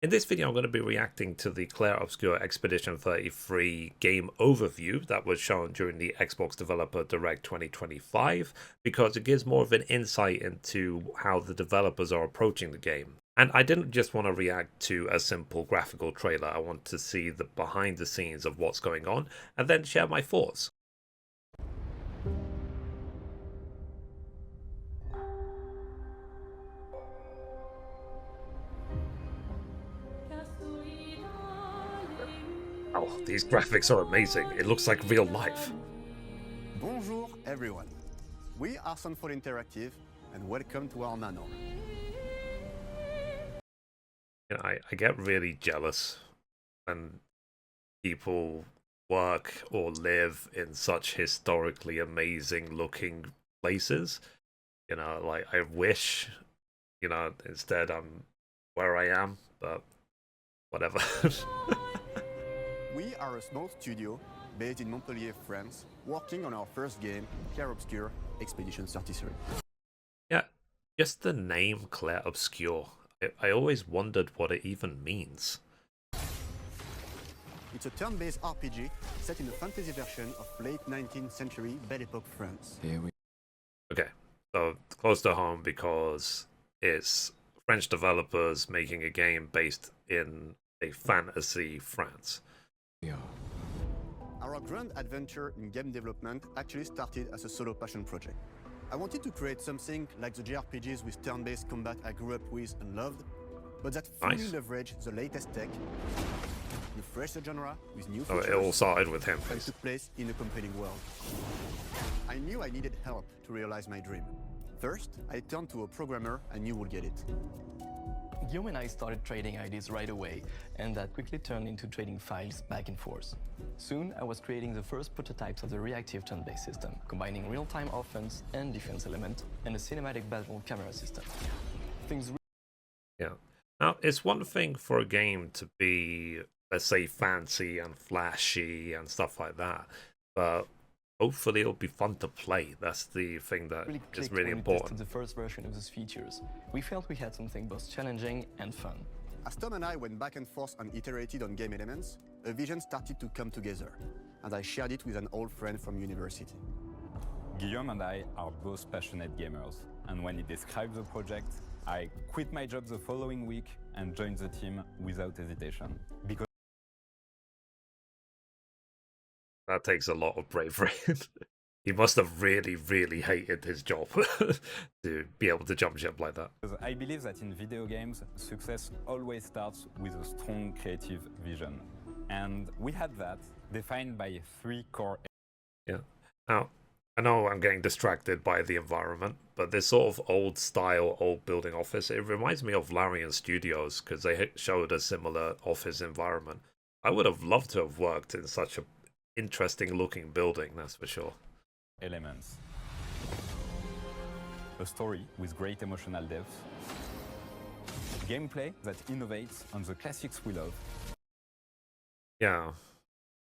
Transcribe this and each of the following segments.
In this video, I'm going to be reacting to the Clair Obscur Expedition 33 game overview that was shown during the Xbox Developer Direct 2025, because it gives more of an insight into how the developers are approaching the game. And I didn't just want to react to a simple graphical trailer, I want to see the behind the scenes of what's going on, and then share my thoughts. Oh, these graphics are amazing. It looks like real life. Bonjour everyone. We are Sunfall Interactive and welcome to our manor. You know, I get really jealous when people work or live in such historically amazing looking places. You know, like I wish, you know, instead I'm where I am, but whatever. We are a small studio based in Montpellier, France, working on our first game, Clair Obscur Expedition 33. Yeah, just the name Clair Obscur. I always wondered what it even means. It's a turn-based RPG set in the fantasy version of late 19th century Belle Epoque France. Okay, so close to home because it's French developers making a game based in a fantasy France. Yeah. Our grand adventure in game development actually started as a solo passion project. I wanted to create something like the JRPGs with turn-based combat I grew up with and loved, but that fully leveraged the latest tech, refresh the genre with new features, it all started with him. and took place in a compelling world. I knew I needed help to realize my dream. First, I turned to a programmer I knew would get it. Guillaume and I started trading ideas right away, and that quickly turned into trading files back and forth. Soon, I was creating the first prototypes of the reactive turn-based system, combining real-time offense and defense element, and a cinematic battle camera system. Things. Yeah. Now, it's one thing for a game to be, let's say, fancy and flashy and stuff like that, but hopefully it'll be fun to play. That's the thing that is really important. The first version of those features, we felt we had something both challenging and fun. As Tom and I went back and forth and iterated on game elements, a vision started to come together, and I shared it with an old friend from university. Guillaume and I are both passionate gamers, and when he described the project, I quit my job the following week and joined the team without hesitation. Because that takes a lot of bravery. He must have really, really hated his job to be able to jump ship like that. I believe that in video games, success always starts with a strong creative vision. And we had that, defined by 3 core. Yeah. Now, I know I'm getting distracted by the environment, but this sort of old style, old building office, it reminds me of Larian Studios, because they showed a similar office environment. I would have loved to have worked in such a interesting looking building, that's for sure. Elements. A story with great emotional depth. Gameplay that innovates on the classics we love. Yeah.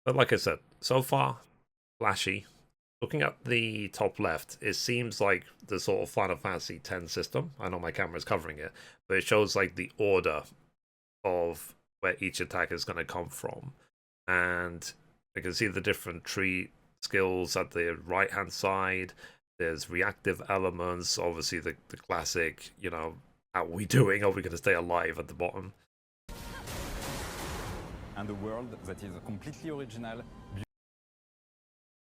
But like I said, so far, flashy. Looking at the top left, it seems like the sort of Final Fantasy X system. I know my camera's covering it, but it shows like the order of where each attack is going to come from. And I can see the different tree skills at the right-hand side. There's reactive elements, obviously the classic, you know, how are we doing? Are we going to stay alive at the bottom? And a world that is completely original.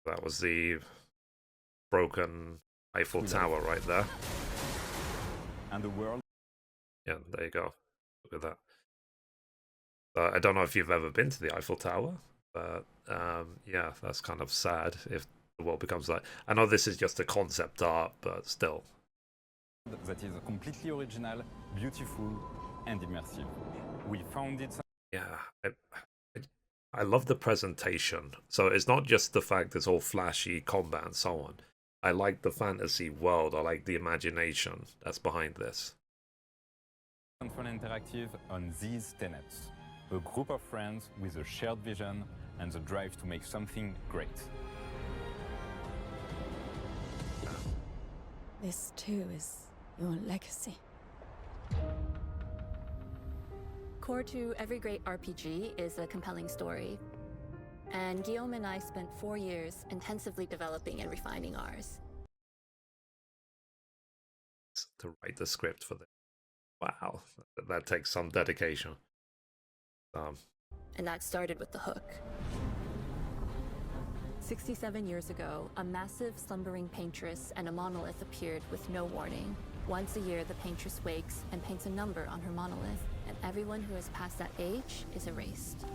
That was the broken Eiffel Tower right there. And the world. Yeah, there you go. Look at that. I don't know if you've ever been to the Eiffel Tower, but yeah, that's kind of sad if the world becomes like. I know this is just a concept art, but still. That is completely original, beautiful, and immersive. We found it. Yeah, I love the presentation. So it's not just the fact it's all flashy combat and so on. I like the fantasy world. I like the imagination that's behind this. Sunfall Interactive on these tenets. A group of friends with a shared vision and the drive to make something great. This too is your legacy. Core to every great RPG is a compelling story. And Guillaume and I spent 4 years intensively developing and refining ours. To write the script for this. Wow, that takes some dedication. And that started with the hook. 67 years ago, a massive slumbering paintress and a monolith appeared with no warning. Once a year, the paintress wakes and paints a number on her monolith, and everyone who has passed that age is erased.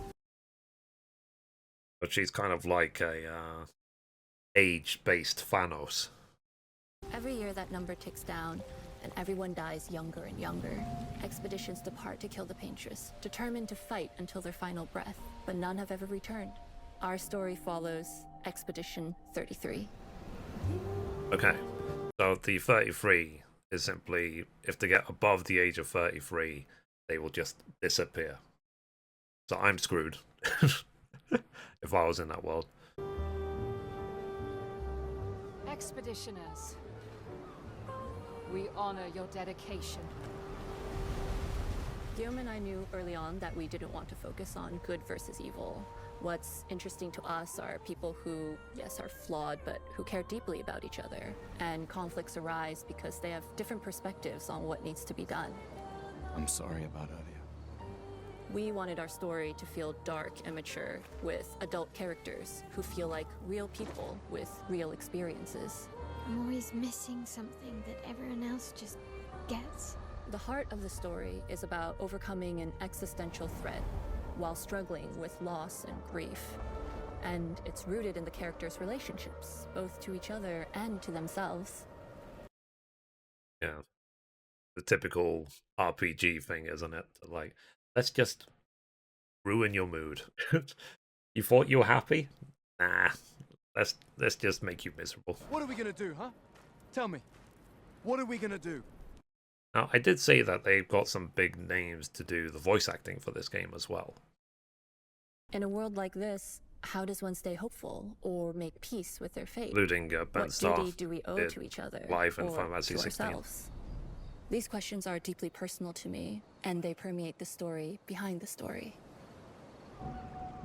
But she's kind of like a age-based Thanos. Every year that number ticks down, and everyone dies younger and younger. Expeditions depart to kill the paintress, determined to fight until their final breath, but none have ever returned. Our story follows Expedition 33. Okay, so the 33 is simply, if they get above the age of 33, they will just disappear. So I'm screwed if I was in that world. Expeditioners, we honor your dedication. Guillaume and I knew early on that we didn't want to focus on good versus evil. What's interesting to us are people who, yes, are flawed, but who care deeply about each other. And conflicts arise because they have different perspectives on what needs to be done. I'm sorry about earlier. We wanted our story to feel dark and mature, with adult characters who feel like real people with real experiences. I'm always missing something that everyone else just gets. The heart of the story is about overcoming an existential threat while struggling with loss and grief. And it's rooted in the characters' relationships, both to each other and to themselves. Yeah. The typical RPG thing, isn't it? Like, let's just ruin your mood. You thought you were happy? Nah. Let's just make you miserable. What are we gonna do, huh? Tell me. What are we gonna do? Now, I did say that they've got some big names to do the voice acting for this game as well. In a world like this, how does one stay hopeful or make peace with their fate? Including Ben What Starr duty do we owe to each other live in or Final Fantasy to 16. ourselves? These questions are deeply personal to me, and they permeate the story behind the story.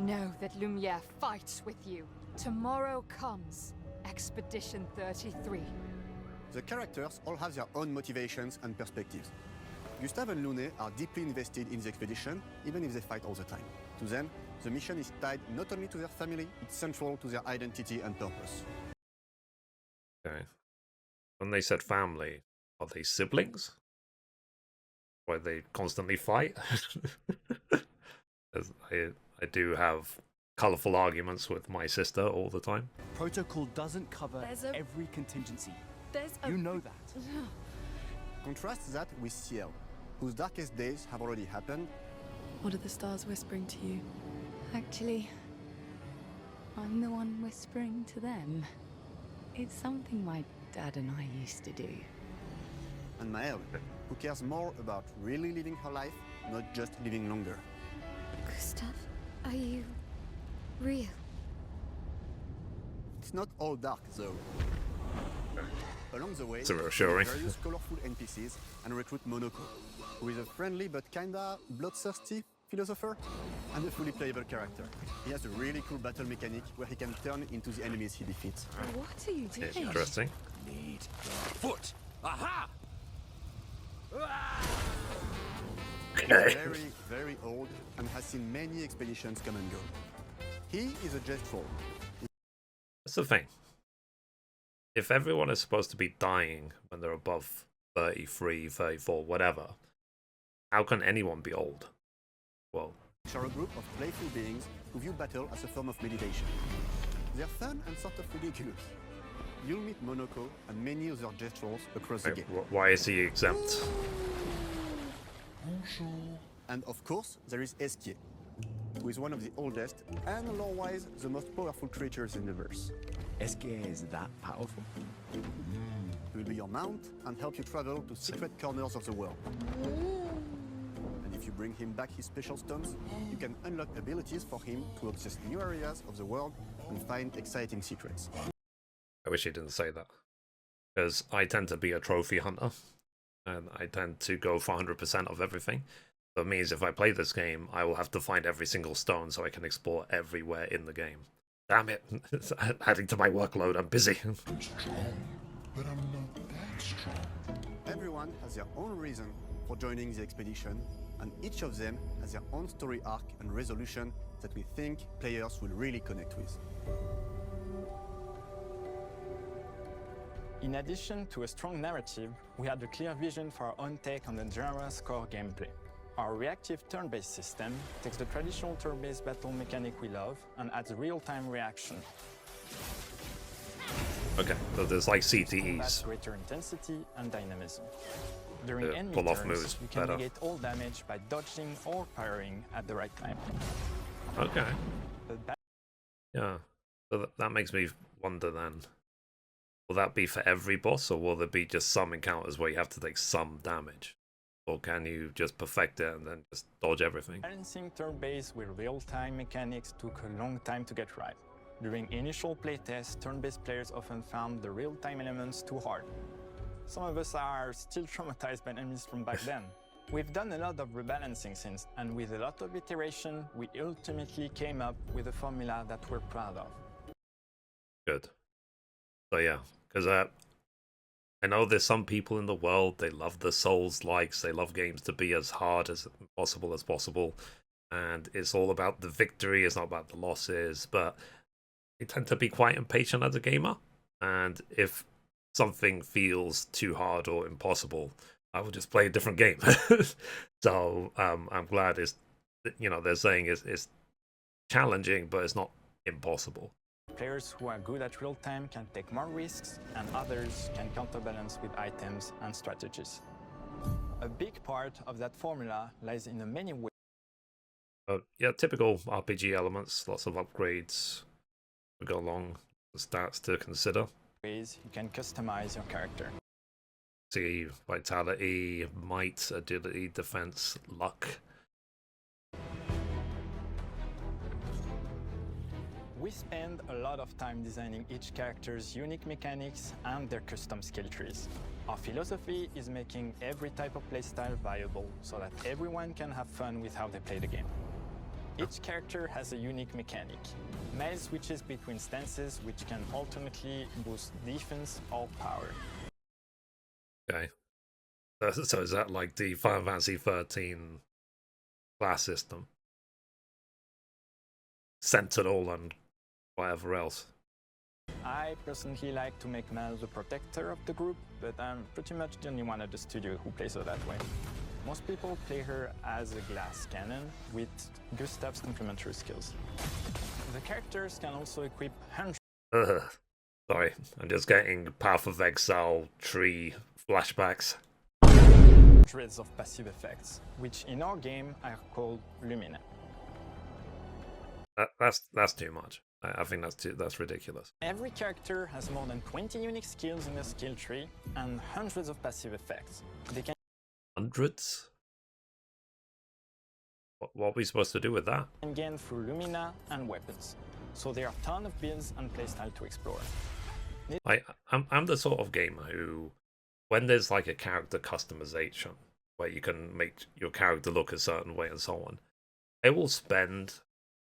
Know that Lumiere fights with you. Tomorrow comes Expedition 33. The characters all have their own motivations and perspectives. Gustave and Lune are deeply invested in the expedition, even if they fight all the time. To them, the mission is tied not only to their family, it's central to their identity and purpose. Okay. When they said family, are they siblings? Why they constantly fight? As I do have colourful arguments with my sister all the time. Protocol doesn't cover every contingency. You know that. Contrast that with Ciel, whose darkest days have already happened. What are the stars whispering to you? Actually, I'm the one whispering to them. It's something my dad and I used to do. And Maëlle, who cares more about really living her life, not just living longer. Gustav, are you real? It's not all dark, though. Along the way, It's reassuring. various colorful NPCs and recruit Monoko, who is a friendly but kinda bloodthirsty philosopher and a fully playable character. He has a really cool battle mechanic where he can turn into the enemies he defeats. What are you doing? Interesting. Need foot. Aha! He's very, very old and has seen many expeditions come and go. He is a jet troll. That's the thing. If everyone is supposed to be dying when they're above 33, 34, whatever, how can anyone be old? Well, Which are a group of playful beings who view battle as a form of meditation. They're fun and sort of ridiculous. You'll meet Monoko and many other jet trolls across the game. why is he exempt? And of course, there is Esquier, who is one of the oldest and lore-wise the most powerful creatures in the verse. Esquier is that powerful? He will be your mount and help you travel to secret corners of the world. And if you bring him back his special stones, you can unlock abilities for him to access new areas of the world and find exciting secrets. I wish he didn't say that. Because I tend to be a trophy hunter. And I tend to go for 100% of everything. That means if I play this game, I will have to find every single stone so I can explore everywhere in the game. Damn it, it's adding to my workload, I'm busy. I'm strong, but I'm not that strong. Everyone has their own reason for joining the expedition, and each of them has their own story arc and resolution that we think players will really connect with. In addition to a strong narrative, we had a clear vision for our own take on the genre's core gameplay. Our reactive turn-based system takes the traditional turn-based battle mechanic we love and adds real-time reaction. Okay, so there's like Adds CTEs. greater intensity and dynamism. During The enemy pull-off turns, moves you can better. negate all damage by dodging or parrying at the right time. Okay, The yeah. So that makes me wonder then. Will that be for every boss, or will there be just some encounters where you have to take some damage? Or can you just perfect it and then just dodge everything? Balancing turn-based with real-time mechanics took a long time to get right. During initial playtests, turn-based players often found the real-time elements too hard. Some of us are still traumatized by enemies from back then. We've done a lot of rebalancing since, and with a lot of iteration, we ultimately came up with a formula that we're proud of. Good. So yeah, because I know there's some people in the world, they love the Souls-likes, they love games to be as hard as possible, and it's all about the victory, it's not about the losses, but I tend to be quite impatient as a gamer, and if something feels too hard or impossible, I will just play a different game. So I'm glad they're saying it's challenging, but it's not impossible. Players who are good at real-time can take more risks, and others can counterbalance with items and strategies. A big part of that formula lies in the many ways. Yeah, typical RPG elements, lots of upgrades. We go along, the stats to consider. You can customize your character. See, vitality, might, agility, defense, luck. We spend a lot of time designing each character's unique mechanics and their custom skill trees. Our philosophy is making every type of playstyle viable so that everyone can have fun with how they play the game. Each character has a unique mechanic. Melee switches between stances, which can ultimately boost defense or power. Okay. So is that like the Final Fantasy 13 class system? Sentinel and whatever else. I personally like to make Mel the protector of the group, but I'm pretty much the only one at the studio who plays her that way. Most people play her as a glass cannon with Gustav's complementary skills. The characters can also equip hundreds Sorry, I'm just getting Path of Exile tree flashbacks. of passive effects, which in our game are called Lumina. That's too much. I think that's ridiculous. Every character has more than 20 unique skills in their skill tree and hundreds of passive effects. They can Hundreds? What are we supposed to do with that? gain through Lumina and weapons. So there are a ton of builds and playstyle to explore. I'm the sort of gamer who, when there's like a character customization where you can make your character look a certain way and so on, I will spend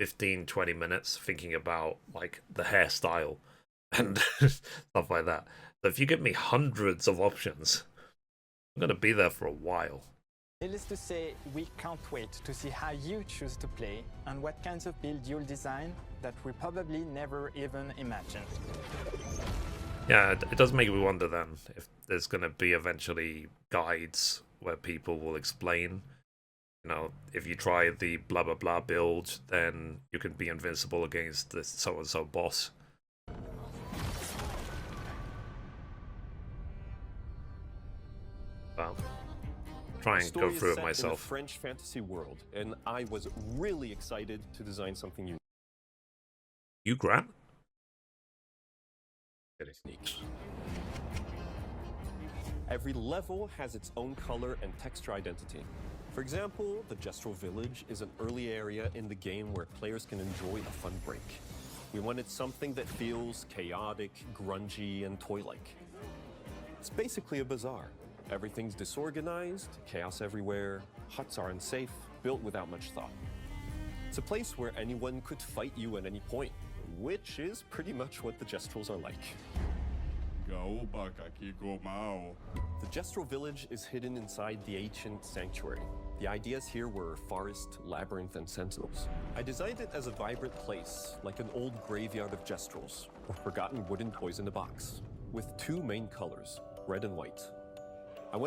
15-20 minutes thinking about like the hairstyle and stuff like that. So if you give me hundreds of options, I'm gonna be there for a while. Needless to say, we can't wait to see how you choose to play and what kinds of build you'll design that we probably never even imagined. Yeah, it does make me wonder then if there's going to be eventually guides where people will explain, you know, if you try the blah blah blah build, then you can be invincible against this so-and-so boss. Well, try and go through it myself. In a French fantasy world, and I was really excited to design something unique. You, Grant? Every level has its own color and texture identity. For example, the Gestural Village is an early area in the game where players can enjoy a fun break. We wanted something that feels chaotic, grungy, and toy-like. It's basically a bazaar. Everything's disorganized, chaos everywhere, huts are unsafe, built without much thought. It's a place where anyone could fight you at any point, which is pretty much what the Gestrels are like. The Gestral village is hidden inside the ancient sanctuary. The ideas here were forest, labyrinth, and sentinels. I designed it as a vibrant place, like an old graveyard of Gestrels, or forgotten wooden toys in a box, with two main colors, red and white. I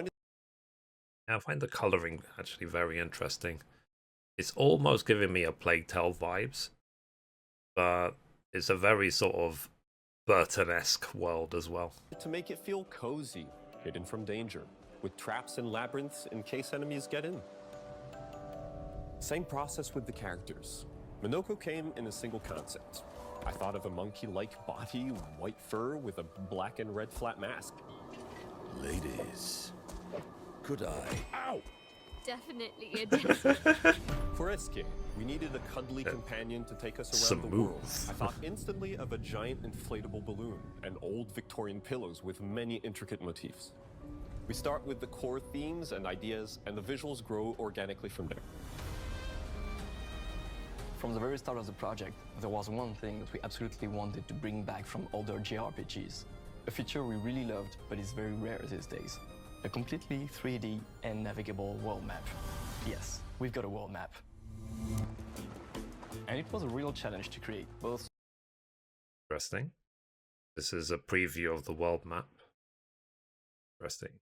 find the coloring actually very interesting. It's almost giving me a Plague Tale vibes, but it's a very sort of Burton-esque world as well. To make it feel cozy, hidden from danger, with traps and labyrinths in case enemies get in. Same process with the characters. Minoko came in a single concept. I thought of a monkey-like body, white fur with a black and red flat mask. Ladies, could I? Ow! Definitely a death. For Eske, we needed a cuddly companion to take us around the world. I thought instantly of a giant inflatable balloon and old Victorian pillows with many intricate motifs. We start with the core themes and ideas, and the visuals grow organically from there. From the very start of the project, there was one thing that we absolutely wanted to bring back from older JRPGs. A feature we really loved, but is very rare these days. A completely 3D and navigable world map. Yes, we've got a world map. And it was a real challenge to create both. Interesting. This is a preview of the world map. Interesting.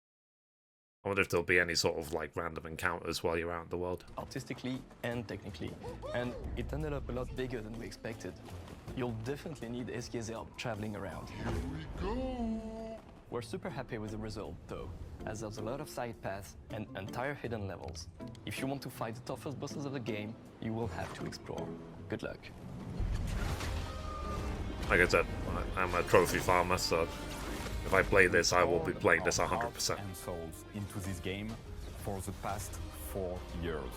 I wonder if there'll be any sort of like random encounters while you're out in the world. Artistically and technically. And it ended up a lot bigger than we expected. You'll definitely need Eske's help traveling around. Here we go! We're super happy with the result, though, as there's a lot of side paths and entire hidden levels. If you want to fight the toughest bosses of the game, you will have to explore. Good luck. Like I said, I'm a trophy farmer, so if I play this, I will be playing this 100%. And souls into this game for the past 4 years.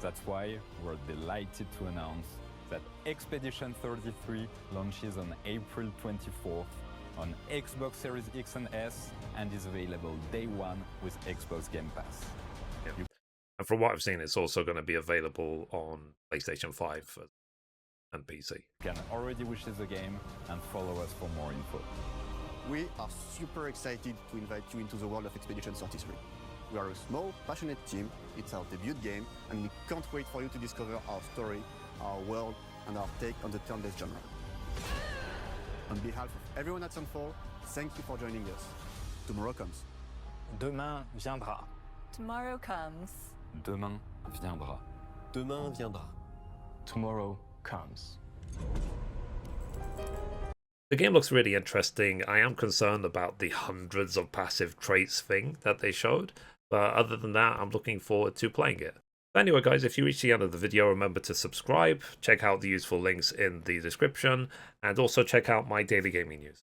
That's why we're delighted to announce that Expedition 33 launches on April 24th on Xbox Series X and S and is available day one with Xbox Game Pass. Yeah. And from what I've seen, it's also going to be available on PlayStation 5 and PC. You can already wish the game and follow us for more info. We are super excited to invite you into the world of Expedition 33. We are a small, passionate team, it's our debut game, and we can't wait for you to discover our story, our world, and our take on the turn-based genre. On behalf of everyone at Sunfall, thank you for joining us. Tomorrow comes. Demain viendra. Tomorrow comes. Demain viendra. Demain viendra. Tomorrow comes. The game looks really interesting. I am concerned about the hundreds of passive traits thing that they showed, but other than that, I'm looking forward to playing it. But anyway, guys, if you reach the end of the video, remember to subscribe, check out the useful links in the description, and also check out my daily gaming news.